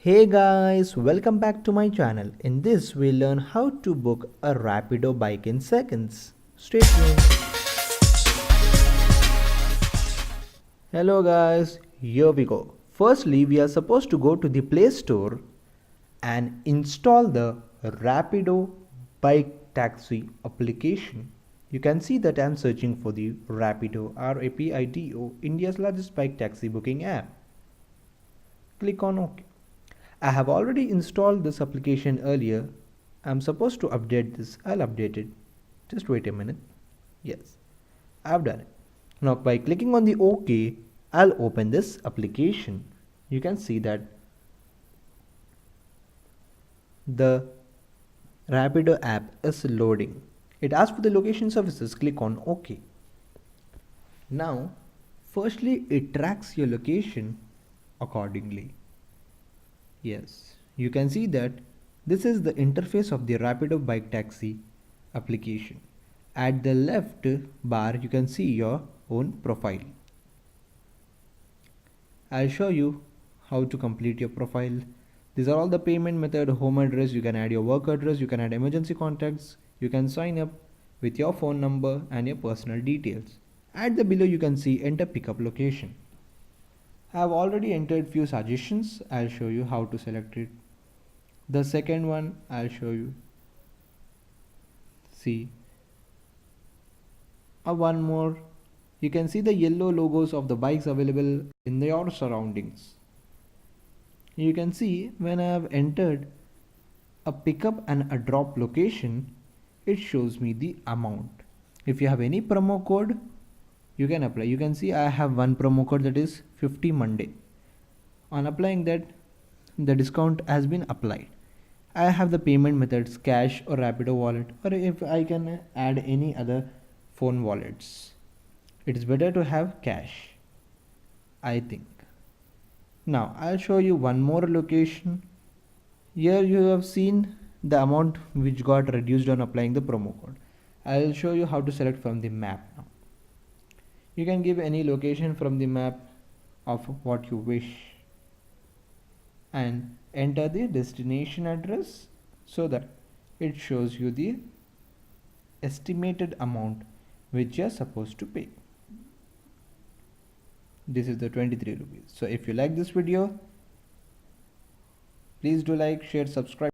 Hey guys, welcome back to my channel. In this, we'll learn how to book a rapido bike in seconds. Stay tuned. Hello guys, here we go. Firstly, we are supposed to go to the Play Store and install the Rapido Bike Taxi application. You can see that I'm searching for the Rapido, RAPIDO, India's largest bike taxi booking app. Click on OK. I have already installed this application earlier. I'm supposed to update this. I'll update it. Just wait a minute. Yes, I've done it. Now by clicking on the OK, I'll open this application. You can see that the Rapido app is loading. It asks for the location services. Click on OK. Now, firstly, it tracks your location accordingly. Yes, you can see that this is the interface of the Rapido bike taxi application. At the left bar, you can see your own profile. I'll show you how to complete your profile. These are all the payment method, home address, you can add your work address, you can add emergency contacts, you can sign up with your phone number and your personal details. At the below you can see enter pickup location. I have already entered few suggestions. I'll show you how to select it. The second one I'll show you. See. One more. You can see the yellow logos of the bikes available in your surroundings. You can see when I have entered a pickup and a drop location, it shows me the amount. If you have any promo code, you can apply. You can see I have one promo code, that is 50 Monday. On applying that, the discount has been applied. I have the payment methods cash or Rapido wallet, or if I can add any other phone wallets. It is better to have cash, I think. Now I'll show you one more location. Here you have seen the amount which got reduced on applying the promo code. I'll show you how to select from the map now. You can give any location from the map of what you wish and enter the destination address so that it shows you the estimated amount which you are supposed to pay. This is the 23 rupees. So if you like this video, please do like, share, subscribe.